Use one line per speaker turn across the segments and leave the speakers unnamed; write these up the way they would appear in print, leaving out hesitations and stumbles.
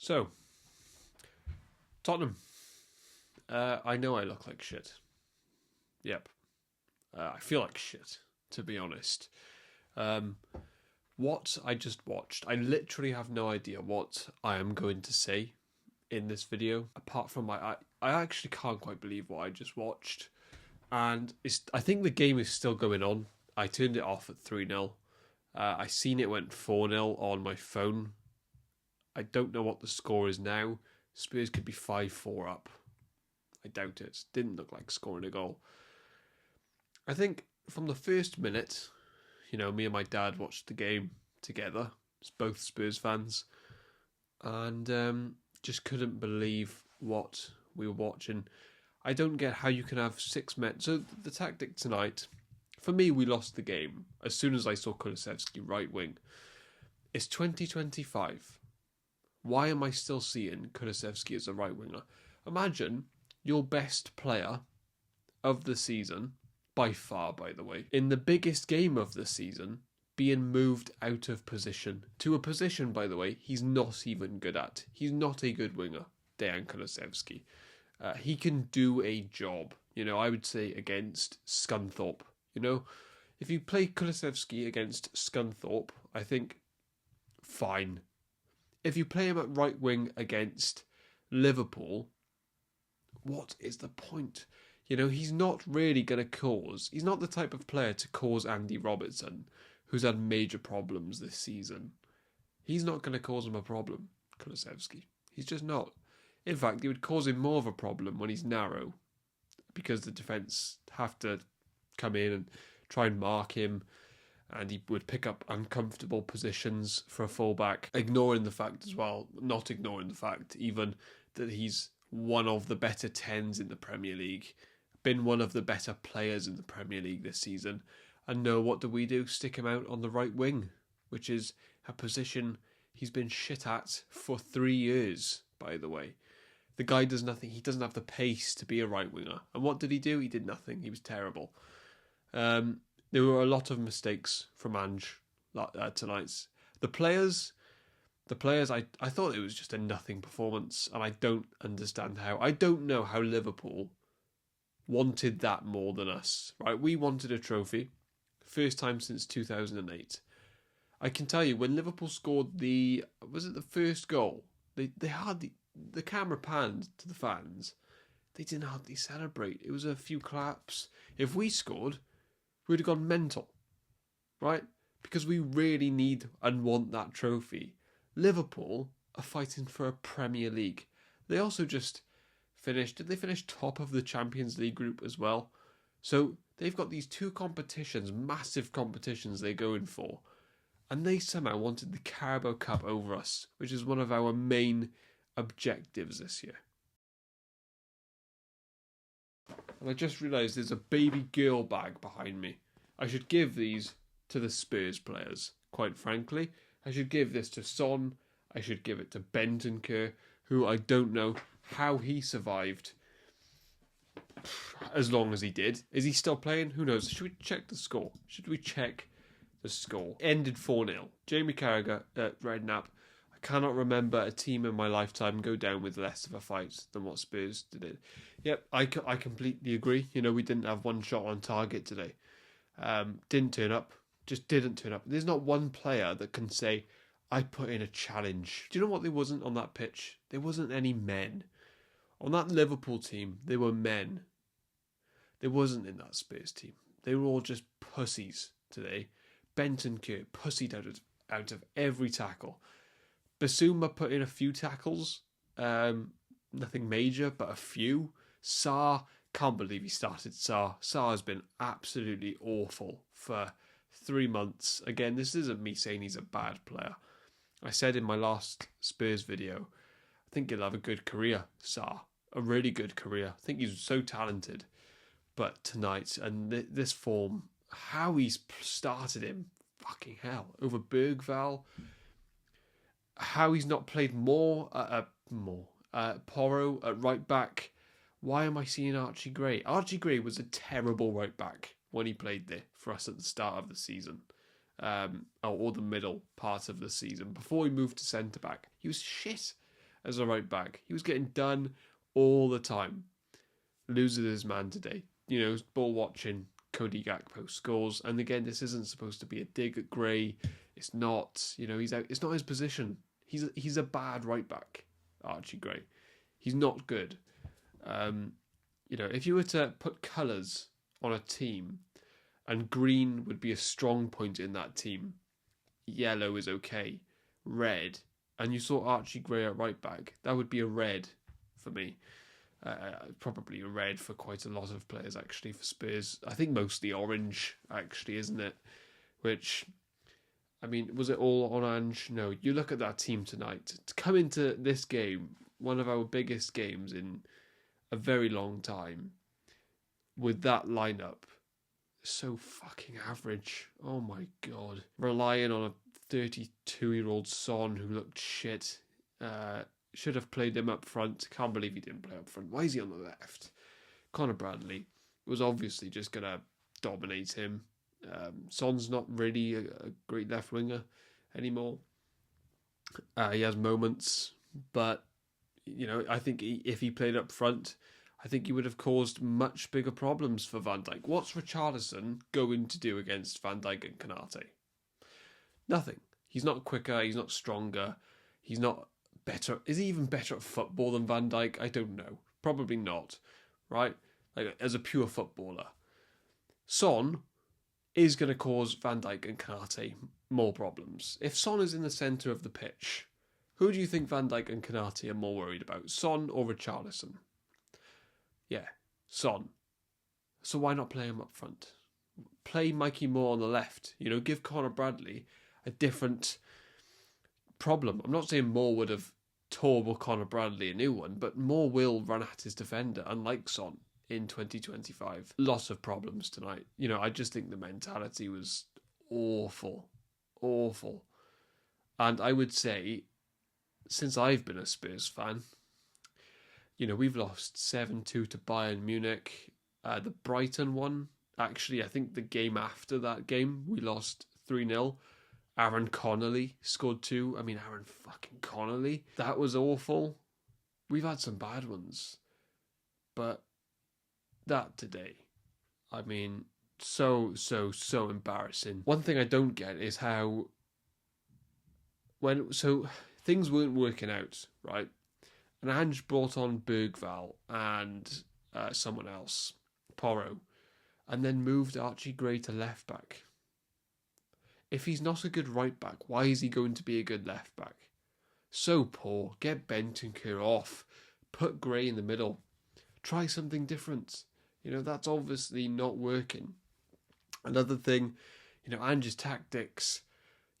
So, Tottenham. I know I look like shit. Yep. I feel like shit, to be honest. What I just watched, I literally have no idea what I am going to say in this video. Apart from I actually can't quite believe what I just watched. And I think the game is still going on. I turned it off at 3-0. I seen it went 4-0 on my phone. I don't know what the score is now. Spurs could be 5-4 up. I doubt it. Didn't look like scoring a goal. I think from the first minute, me and my dad watched the game together. It's both Spurs fans. And just couldn't believe what we were watching. I don't get how you can have 6 men. So the tactic tonight, for me, we lost the game as soon as I saw Kulusevski right wing. It's 2025. Why am I still seeing Kulusevski as a right winger? Imagine your best player of the season, by far, by the way, in the biggest game of the season, being moved out of position. To a position, by the way, he's not even good at. He's not a good winger, Dejan Kulusevski. He can do a job, I would say, against Scunthorpe. If you play Kulusevski against Scunthorpe, I think, fine. If you play him at right wing against Liverpool, what is the point? He's not really going to cause... He's not the type of player to cause Andy Robertson, who's had major problems this season. He's not going to cause him a problem, Kulusevski. He's just not. In fact, it would cause him more of a problem when he's narrow, because the defence have to come in and try and mark him, and he would pick up uncomfortable positions for a fullback, not ignoring the fact even that he's one of the better 10s in the Premier League, been one of the better players in the Premier League this season. And no, what do? Stick him out on the right wing, which is a position he's been shit at for 3 years, by the way. The guy does nothing. He doesn't have the pace to be a right winger. And what did he do? He did nothing. He was terrible. There were a lot of mistakes from Ange tonight. The players, I thought it was just a nothing performance, and I don't understand how. I don't know how Liverpool wanted that more than us. Right? We wanted a trophy, first time since 2008. I can tell you, when Liverpool scored the first goal, they hardly, the camera panned to the fans. They didn't hardly celebrate. It was a few claps. If we scored, we'd have gone mental, right? Because we really need and want that trophy. Liverpool are fighting for a Premier League. They also just finished... Did they finish top of the Champions League group as well? So they've got these two competitions, massive competitions they're going for. And they somehow wanted the Carabao Cup over us, which is one of our main objectives this year. And I just realised there's a baby girl bag behind me. I should give these to the Spurs players, quite frankly. I should give this to Son. I should give it to Bentancur, who I don't know how he survived as long as he did. Is he still playing? Who knows? Should we check the score? Ended 4-0. Jamie Carragher at Redknapp. I cannot remember a team in my lifetime go down with less of a fight than what Spurs did. Yep, I completely agree. We didn't have one shot on target today. Didn't turn up. Just didn't turn up. There's not one player that can say, I put in a challenge. Do you know what there wasn't on that pitch? There wasn't any men. On that Liverpool team, there were men. There wasn't in that Spurs team. They were all just pussies today. Bentancur pussied out of every tackle. Basuma put in a few tackles. Nothing major, but a few. Sarr, can't believe he started Sarr. Sarr has been absolutely awful for 3 months. Again, this isn't me saying he's a bad player. I said in my last Spurs video, I think he'll have a good career, Sarr. A really good career. I think he's so talented. But tonight, and this form, how he's started him, fucking hell, over Bergval. How he's not played more. Porro at right back. Why am I seeing Archie Gray? Archie Gray was a terrible right back when he played there for us at the start of the season. Or the middle part of the season. Before he moved to centre back. He was shit. as a right back. He was getting done all the time. Loses his man today. Ball watching. Cody Gakpo scores, and again, this isn't supposed to be a dig at Gray. It's not. He's out. It's not his position. He's a bad right back, Archie Gray. He's not good. If you were to put colours on a team, and green would be a strong point in that team, yellow is okay, red, and you saw Archie Gray at right back, that would be a red for me. Probably a red for quite a lot of players, actually, for Spurs. I think mostly orange, actually, isn't it? Which, was it all on Ange? No, you look at that team tonight. To come into this game, one of our biggest games in a very long time, with that lineup, so fucking average. Oh my God. Relying on a 32-year-old Son who looked shit. Should have played him up front. Can't believe he didn't play up front. Why is he on the left? Connor Bradley was obviously just going to dominate him. Son's not really a great left winger anymore. He has moments, but I think if he played up front, I think he would have caused much bigger problems for Van Dijk. What's Richarlison going to do against Van Dijk and Konate? Nothing. He's not quicker. He's not stronger. He's not better. Is he even better at football than Van Dijk? I don't know. Probably not, right? Like, as a pure footballer. Son is going to cause Van Dijk and Konate more problems. If Son is in the centre of the pitch, who do you think Van Dijk and Konate are more worried about? Son or Richarlison? Yeah, Son. So why not play him up front? Play Mikey Moore on the left. Give Connor Bradley a different problem. I'm not saying Moore would have tore Connor Bradley a new one, but Moore will run at his defender, unlike Son in 2025. Lots of problems tonight. I just think the mentality was awful. Awful. And I would say, since I've been a Spurs fan, we've lost 7-2 to Bayern Munich. The Brighton one, actually, I think the game after that game, we lost 3-0. Aaron Connolly scored 2. Aaron fucking Connolly. That was awful. We've had some bad ones. But that today, so embarrassing. One thing I don't get is how things weren't working out, right? And Ange brought on Bergval and someone else, Porro, and then moved Archie Gray to left back. If he's not a good right back, why is he going to be a good left back? So poor. Get Bentancur off. Put Gray in the middle. Try something different. That's obviously not working. Another thing, Ange's tactics.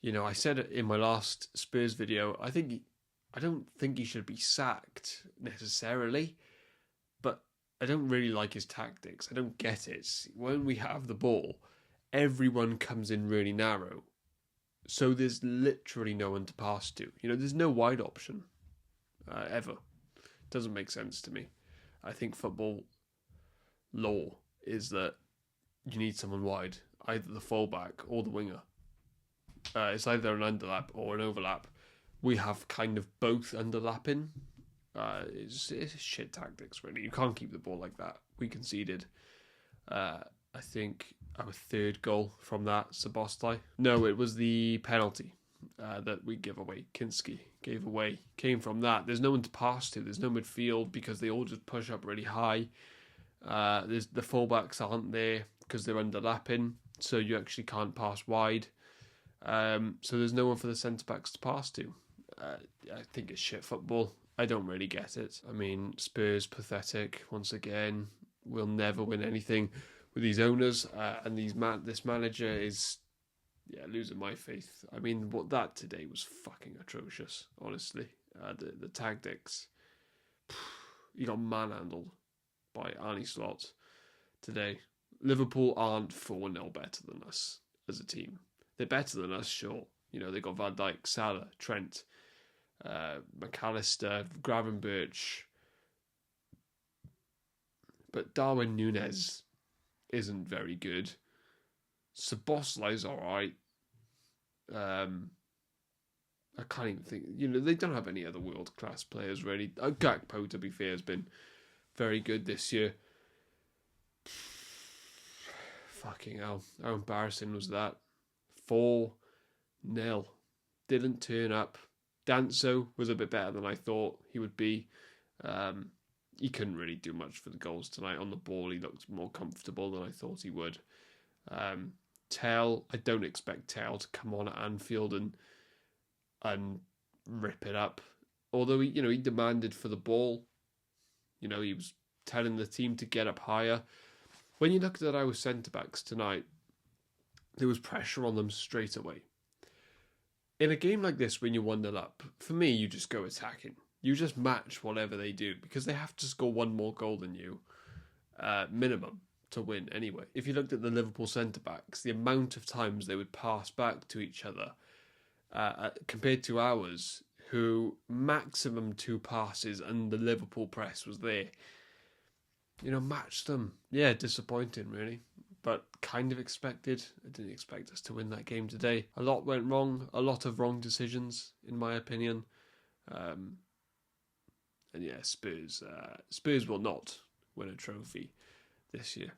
I said it in my last Spurs video. I don't think he should be sacked necessarily, but I don't really like his tactics. I don't get it. When we have the ball, everyone comes in really narrow. So there's literally no one to pass to. There's no wide option. Ever. Doesn't make sense to me. I think football law is that you need someone wide. Either the fullback or the winger. It's either an underlap or an overlap. We have kind of both underlapping. It's shit tactics, really. You can't keep the ball like that. We conceded. I think our third goal from that, Szoboszlai. No, it was the penalty that we give away. Kinski gave away. Came from that. There's no one to pass to. There's no midfield because they all just push up really high. The fullbacks aren't there because they're underlapping, so you actually can't pass wide. So there's no one for the centre-backs to pass to. I think it's shit football. I don't really get it. Spurs pathetic once again. We'll never win anything with these owners, and this manager is losing my faith. What that today was fucking atrocious, honestly. The tactics. You got manhandled by Arne Slot today. Liverpool aren't 4-0 better than us as a team. They're better than us, sure. They got Van Dijk, Salah, Trent, McAllister, Gravenberch. But Darwin Núñez isn't very good. Szoboszlai's alright. I can't even think. They don't have any other world class players really. Gakpo, to be fair, has been very good this year. Fucking hell, how embarrassing was that? 4-0. Didn't turn up. Danso was a bit better than I thought he would be. He couldn't really do much for the goals tonight. On the ball, he looked more comfortable than I thought he would. Tell, I don't expect Tell to come on at Anfield and rip it up. Although he demanded for the ball. He was telling the team to get up higher. When you looked at our centre backs tonight, there was pressure on them straight away. In a game like this, when you're 1-0 up, for me, you just go attacking. You just match whatever they do because they have to score one more goal than you, minimum, to win anyway. If you looked at the Liverpool centre-backs, the amount of times they would pass back to each other compared to ours, who maximum 2 passes and the Liverpool press was there. Matched them. Yeah, disappointing, really. But kind of expected. I didn't expect us to win that game today. A lot went wrong. A lot of wrong decisions, in my opinion. And yeah, Spurs will not win a trophy this year.